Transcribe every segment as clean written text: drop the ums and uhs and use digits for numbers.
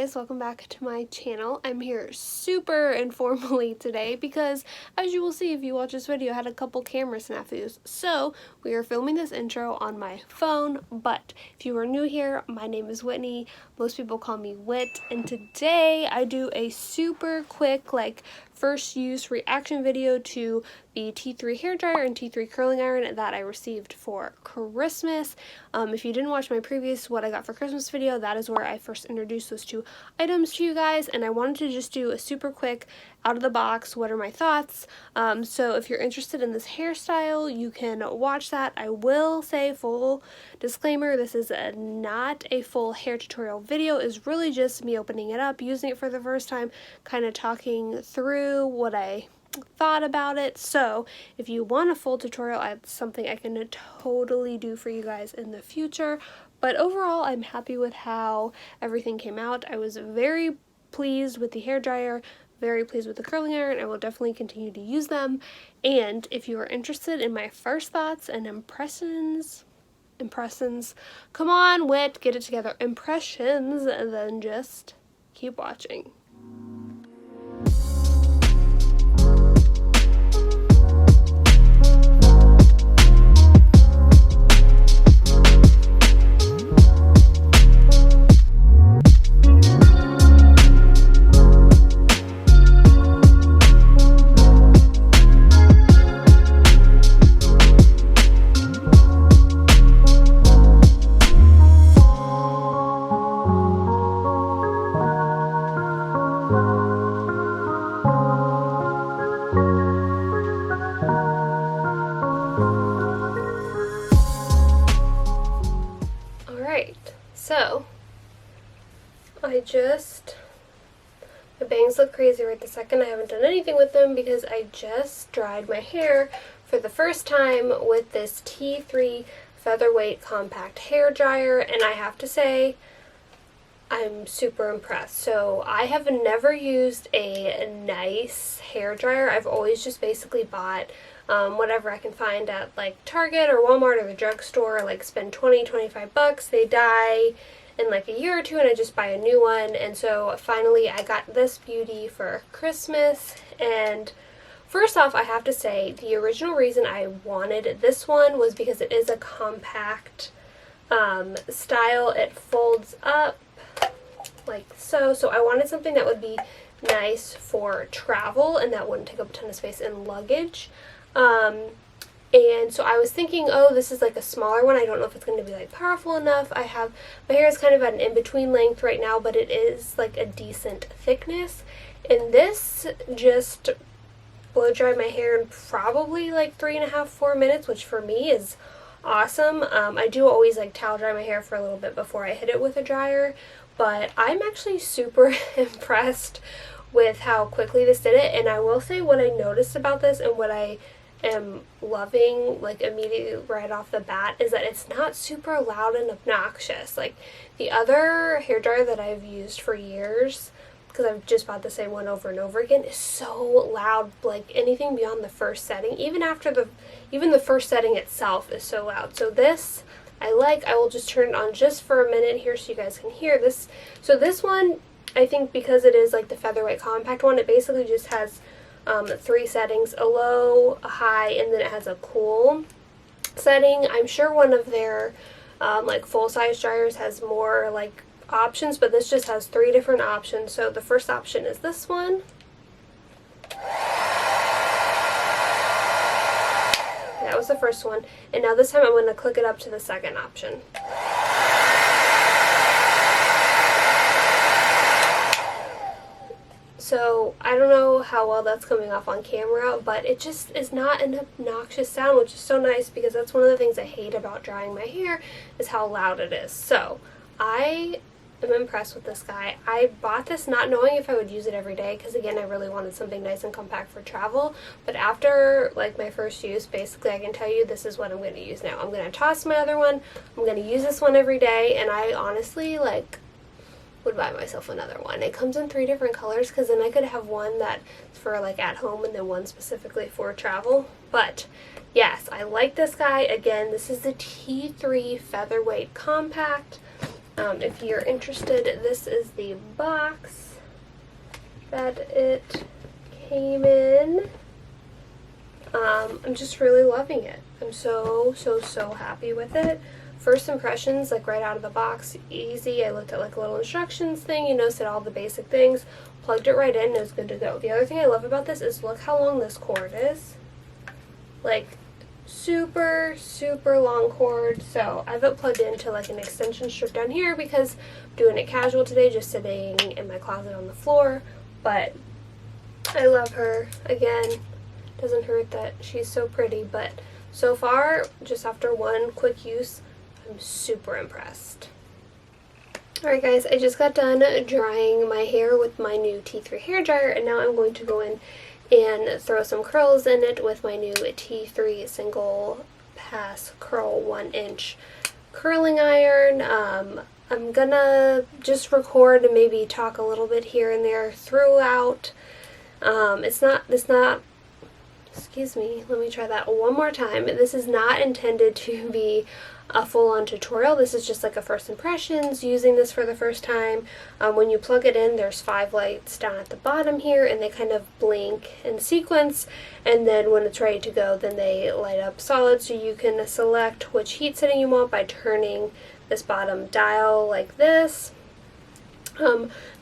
guys, welcome back to my channel. I'm here super informally today because, as you will see if you watch this video, I had a couple camera snafus. So we are filming this intro on my phone, but if you are new here, my name is Whitney. Most people call me Whit, and today I do a super quick first use reaction video to the T3 hair dryer and T3 curling iron that I received for Christmas. If you didn't watch my previous what I got for Christmas video, that is where I first introduced those two items to you guys, and I wanted to just do a super quick out of the box, what are my thoughts. So if you're interested in this hairstyle, you can watch that. I will say, full disclaimer, this is not a full hair tutorial video. It's really just me opening it up, using it for the first time, kind of talking through what I thought about it. So if you want a full tutorial, it's something I can totally do for you guys in the future. But overall, I'm happy with how everything came out. I was very pleased with the hair dryer, very pleased with the curling iron. I will definitely continue to use them. And if you are interested in my first thoughts and impressions, come on, Whit, get it together, impressions, then just keep watching. So, my bangs look crazy right this second. I haven't done anything with them because I just dried my hair for the first time with this T3 Featherweight Compact Hair Dryer, and I have to say, I'm super impressed. So I have never used a nice hair dryer. I've always just basically bought whatever I can find at Target or Walmart or the drugstore, spend 20-25 bucks. They die in a year or two and I just buy a new one. And so finally I got this beauty for Christmas. And first off, I have to say the original reason I wanted this one was because it is a compact style. It folds up like so. So I wanted something that would be nice for travel and that wouldn't take up a ton of space in luggage. And so I was thinking, oh, this is a smaller one. I don't know if it's going to be powerful enough. My hair is kind of at an in-between length right now, but it is a decent thickness. And this just blow dried my hair in probably 3.5-4 minutes, which for me is awesome. I do always towel dry my hair for a little bit before I hit it with a dryer, but I'm actually super impressed with how quickly this did it. And I will say what I noticed about this and what I am loving immediately right off the bat is that it's not super loud and obnoxious. The other hair dryer that I've used for years, because I've just bought the same one over and over again, is so loud. Anything beyond the first setting, even the first setting itself is so loud. So this I will just turn it on just for a minute here so you guys can hear this. So this one, I think because it is the Featherweight Compact one, it basically just has 3 settings: a low, a high, and then it has a cool setting. I'm sure one of their full-size dryers has more options, but this just has 3 different options. So the first option is this one. That was the first one, and now this time I'm going to click it up to the second option. So I don't know how well that's coming off on camera, but it just is not an obnoxious sound, which is so nice because that's one of the things I hate about drying my hair is how loud it is. So I am impressed with this guy. I bought this not knowing if I would use it every day because, again, I really wanted something nice and compact for travel. But after my first use, basically I can tell you this is what I'm going to use now. I'm going to toss my other one. I'm going to use this one every day, and I honestly would buy myself another one. It comes in 3 different colors because then I could have one that's for at home and then one specifically for travel. But yes, I like this guy. Again, this is the T3 Featherweight Compact. If you're interested, this is the box that it came in. I'm just really loving it. I'm so happy with it. First impressions, like right out of the box, easy. I looked at like a little instructions thing, you know, said all the basic things, plugged it right in, and it was good to go. The other thing I love about this is look how long this cord is. Like, super long cord. So I have it plugged into like an extension strip down here because I'm doing it casual today, just sitting in my closet on the floor. But I love her. Again, doesn't hurt that she's so pretty, but so far, just after one quick use, I'm super impressed. Alright guys, I just got done drying my hair with my new T3 hair dryer, and now I'm going to go in and throw some curls in it with my new T3 Singlepass Curl 1-inch curling iron. I'm gonna just record and maybe talk a little bit here and there throughout. Excuse me, let me try that one more time. This is not intended to be a full-on tutorial. This is just like a first impressions, using this for the first time. When you plug it in, there's 5 lights down at the bottom here, and they kind of blink in sequence, and then when it's ready to go, then they light up solid, so you can select which heat setting you want by turning this bottom dial like this.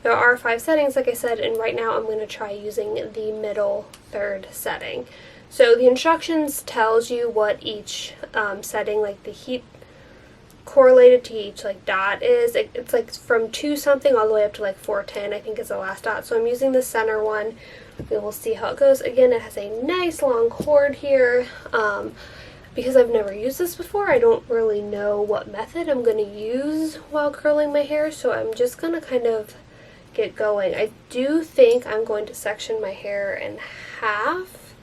There are 5 settings, like I said, and right now I'm going to try using the middle 3rd setting. So the instructions tells you what each setting, like the heat correlated to each like dot is. It's like from 2 something all the way up to like 410, I think is the last dot. So I'm using the center one. We will see how it goes. Again, it has a nice long cord here. Because I've never used this before, I don't really know what method I'm going to use while curling my hair, so I'm just going to kind of get going. I do think I'm going to section my hair in half.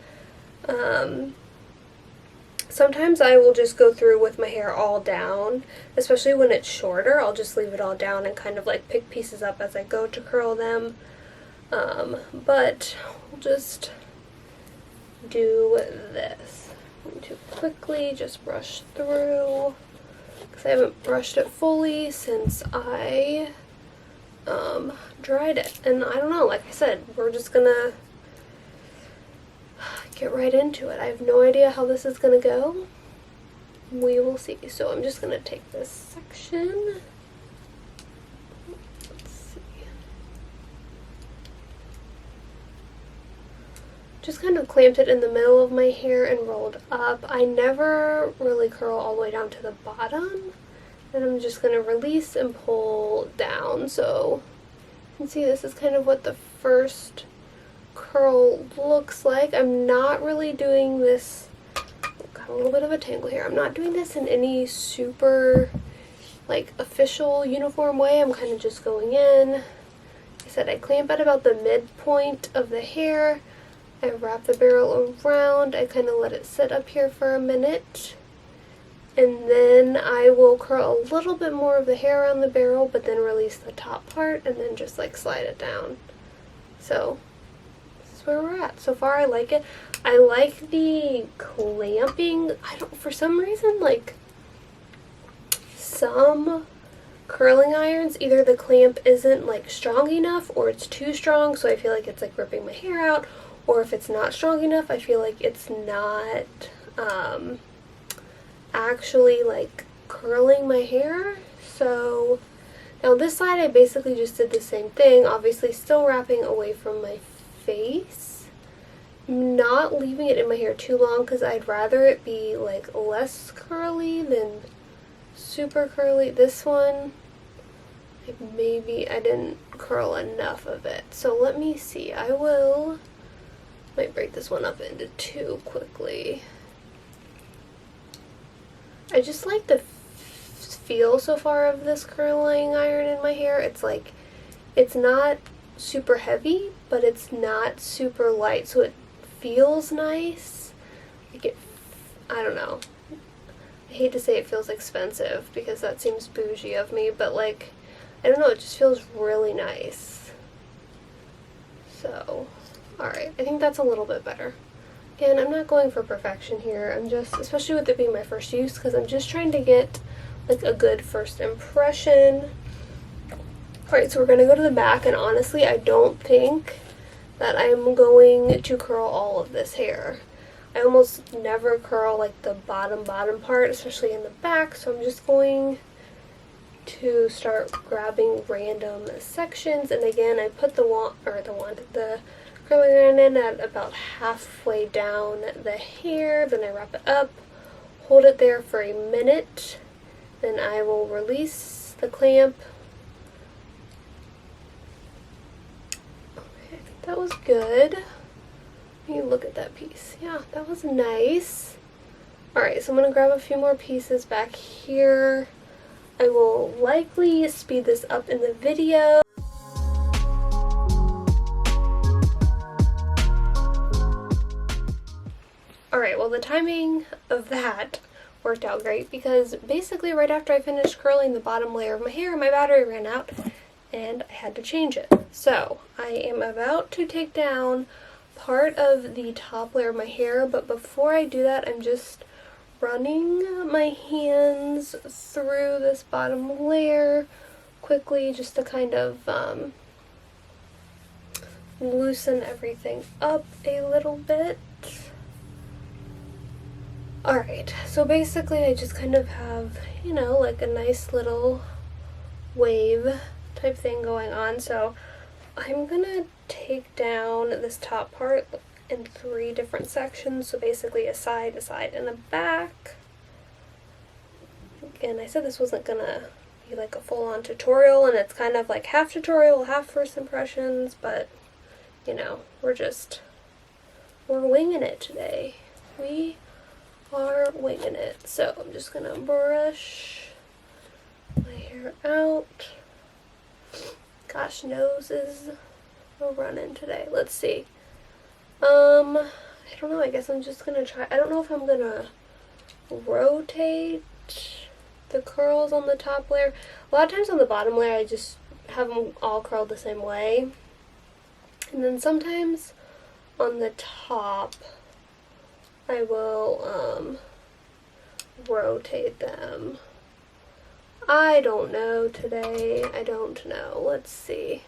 Sometimes I will just go through with my hair all down, especially when it's shorter. I'll just leave it all down and kind of like pick pieces up as I go to curl them. But we'll just do this. To quickly just brush through, because I haven't brushed it fully since I dried it. And I don't know, like I said, we're just gonna get right into it. I have no idea how this is gonna go. We will see. So I'm just gonna take this section. Just kind of clamped it in the middle of my hair and rolled up. I never really curl all the way down to the bottom, and I'm just going to release and pull down. So you can see this is kind of what the first curl looks like. I'm not really doing this, got a little bit of a tangle here. I'm not doing this in any super like official uniform way. I'm kind of just going in. Like I said, I clamp at about the midpoint of the hair. I wrap the barrel around, I kind of let it sit up here for a minute, and then I will curl a little bit more of the hair around the barrel, but then release the top part, and then just like slide it down. So, this is where we're at. So far I like it. I like the clamping. For some reason, like, some curling irons, either the clamp isn't like strong enough, or it's too strong, so I feel like it's like ripping my hair out. Or if it's not strong enough, I feel like it's not actually like curling my hair. So now this side I basically just did the same thing, obviously still wrapping away from my face, not leaving it in my hair too long because I'd rather it be like less curly than super curly. This one, like maybe I didn't curl enough of it. So let me see. Might break this one up into 2 quickly. I just like the feel so far of this curling iron in my hair. It's like, it's not super heavy, but it's not super light, so it feels nice. Like I don't know. I hate to say it feels expensive because that seems bougie of me, but like, I don't know, it just feels really nice. So, alright, I think that's a little bit better. Again, I'm not going for perfection here. I'm just, especially with it being my first use, because I'm just trying to get like a good first impression. Alright, so we're going to go to the back, and honestly, I don't think that I'm going to curl all of this hair. I almost never curl like the bottom part, especially in the back, so I'm just going to start grabbing random sections. And again, I put the curling iron in at about halfway down the hair, then I wrap it up, hold it there for a minute, then I will release the clamp. Okay, I think that was good. You look at that piece. Yeah, that was nice. Alright, so I'm going to grab a few more pieces back here. I will likely speed this up in the video. Alright, well the timing of that worked out great because basically right after I finished curling the bottom layer of my hair, my battery ran out and I had to change it. So I am about to take down part of the top layer of my hair, but before I do that, I'm just running my hands through this bottom layer quickly just to kind of loosen everything up a little bit. Alright, so basically I just kind of have, you know, like a nice little wave type thing going on. So I'm gonna take down this top part in 3 different sections, so basically a side, and a back. Again, I said this wasn't gonna be like a full-on tutorial, and it's kind of like half tutorial, half first impressions, but you know, we're winging it today. We are winging it. So I'm just gonna brush my hair out. Gosh, nose is running today. Let's see. I don't know, I guess I'm just gonna try. I don't know if I'm gonna rotate the curls on the top layer. A lot of times on the bottom layer I just have them all curled the same way. And then sometimes on the top I will rotate them. I don't know today. I don't know. Let's see.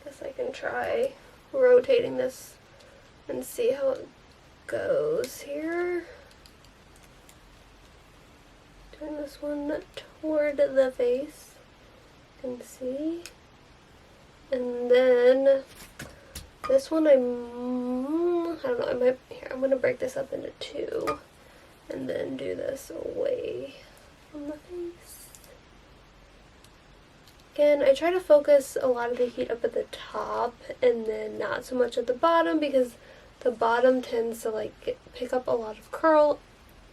Guess I can try rotating this and see how it goes here. Turn this one toward the face. You can see. And then this one I don't know, I'm gonna break this up into 2 and then do this away from the face. Again, I try to focus a lot of the heat up at the top and then not so much at the bottom, because the bottom tends to like pick up a lot of curl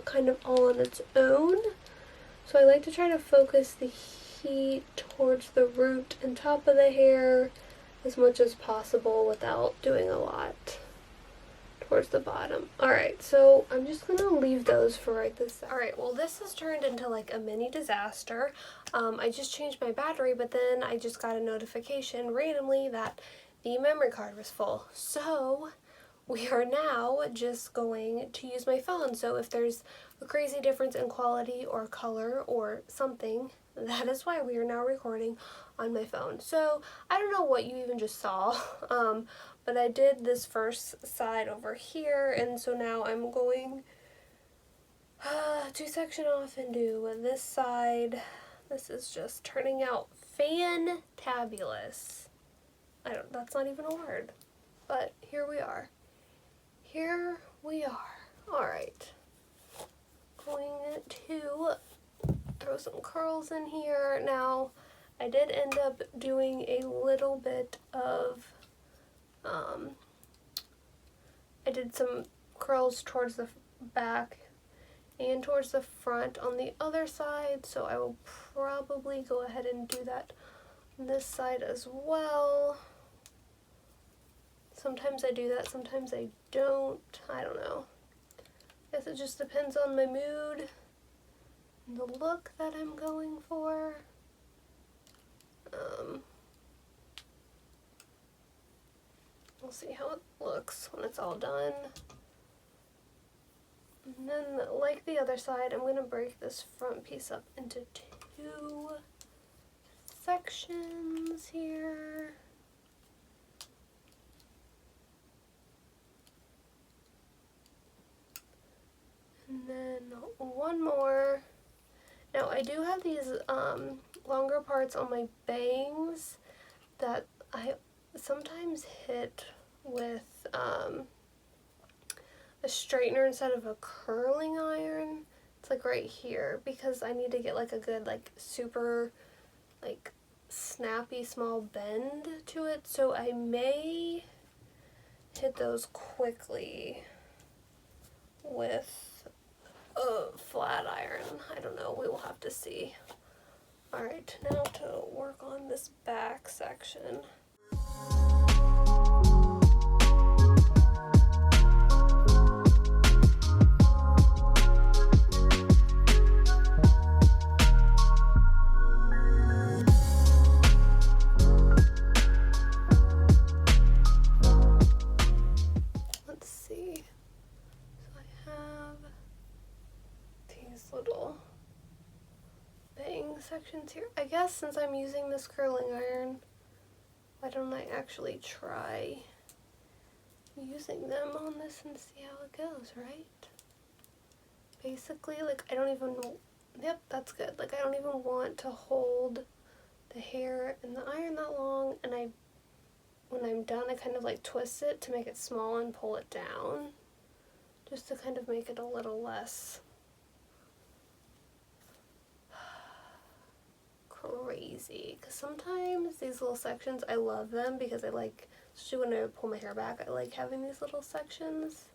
kind of all on its own. So I like to try to focus the heat towards the root and top of the hair as much as possible without doing a lot towards the bottom. Alright, so I'm just gonna leave those for right this second. Alright, well this has turned into like a mini disaster. I just changed my battery, but then I just got a notification randomly that the memory card was full. So we are now just going to use my phone. So if there's a crazy difference in quality or color or something, that is why we are now recording on my phone. So I don't know what you even just saw, but I did this first side over here, and so now I'm going to section off and do this side. This is just turning out fantabulous. That's not even a word, but here we are. Here we are. Alright. Going to throw some curls in here. Now, I did end up doing a little bit of, I did some curls towards the back and towards the front on the other side, so I will probably go ahead and do that on this side as well. Sometimes I do that, sometimes I don't. I don't know. I guess it just depends on my mood and the look that I'm going for. We'll see how it looks when it's all done. And then, like the other side, I'm going to break this front piece up into 2 sections here. And then one more. Now I do have these longer parts on my bangs that I sometimes hit with a straightener instead of a curling iron. It's like right here because I need to get like a good like super like snappy small bend to it, so I may hit those quickly with a flat iron. I don't know, we will have to see. Alright, now to work on this back section. Let's see. So I have these little bang sections here. I guess since I'm using this curling iron, why don't I actually try using them on this and see how it goes, right? Basically, like I don't even, yep, that's good. Like I don't even want to hold the hair in the iron that long, and when I'm done, I kind of like twist it to make it small and pull it down, just to kind of make it a little less crazy. Because sometimes these little sections, I love them because I like, especially when I pull my hair back, I like having these little sections,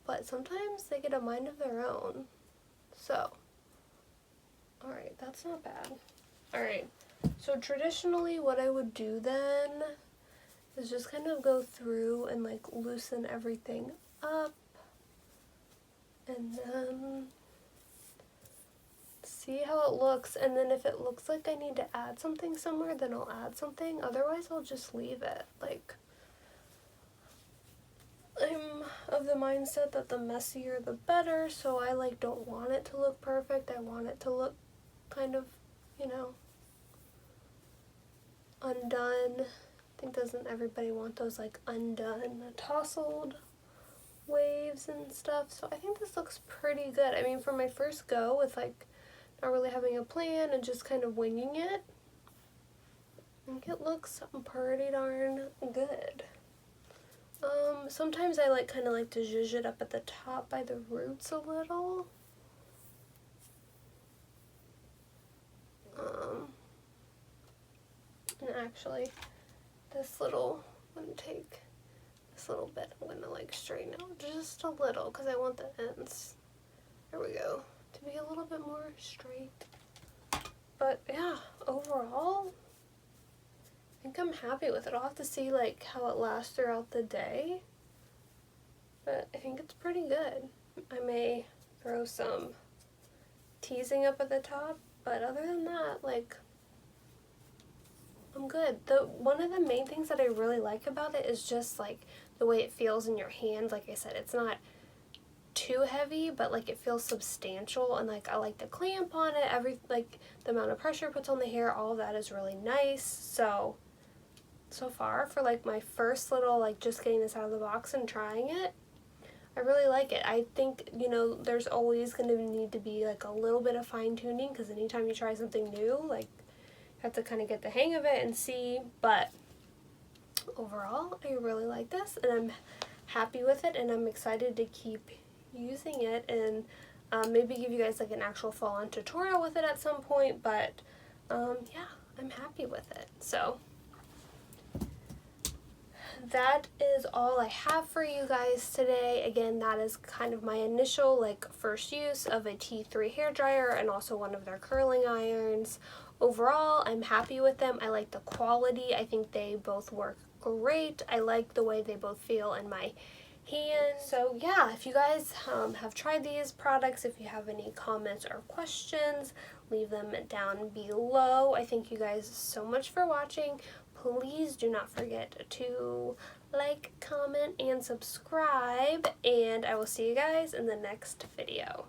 but sometimes they get a mind of their own. So, alright, that's not bad. Alright, so traditionally what I would do then is just kind of go through and like loosen everything up, and then see how it looks, and then if it looks like I need to add something somewhere, then I'll add something. Otherwise I'll just leave it. Like, I'm of the mindset that the messier the better, so I like don't want it to look perfect. I want it to look kind of, you know, undone. I think doesn't everybody want those like undone, tousled waves and stuff? So I think this looks pretty good. I mean, for my first go with like not really having a plan and just kind of winging it, I think it looks pretty darn good. Sometimes I like kind of like to zhuzh it up at the top by the roots a little. And actually, this little, I'm going to take this little bit, I'm going to like straighten out just a little because I want the ends, there we go, to be a little bit more straight. But yeah, overall, I think I'm happy with it. I'll have to see like how it lasts throughout the day, but I think it's pretty good. I may throw some teasing up at the top, but other than that, like, I'm good. One of the main things that I really like about it is just like the way it feels in your hand. Like I said, it's not too heavy, but like it feels substantial, and like I like the clamp on it. Like the amount of pressure it puts on the hair, all of that is really nice. So far for like my first little like just getting this out of the box and trying it, I really like it. I think, you know, there's always going to need to be like a little bit of fine tuning, because anytime you try something new, like you have to kind of get the hang of it and see, but overall I really like this and I'm happy with it, and I'm excited to keep using it, and maybe give you guys like an actual full-on tutorial with it at some point, but yeah, I'm happy with it. So that is all I have for you guys today. Again, that is kind of my initial like first use of a T3 hair dryer and also one of their curling irons. Overall, I'm happy with them. I like the quality. I think they both work great. I like the way they both feel in my hand. So yeah, if you guys have tried these products, if you have any comments or questions, leave them down below. I thank you guys so much for watching. Please do not forget to like, comment, and subscribe, and I will see you guys in the next video.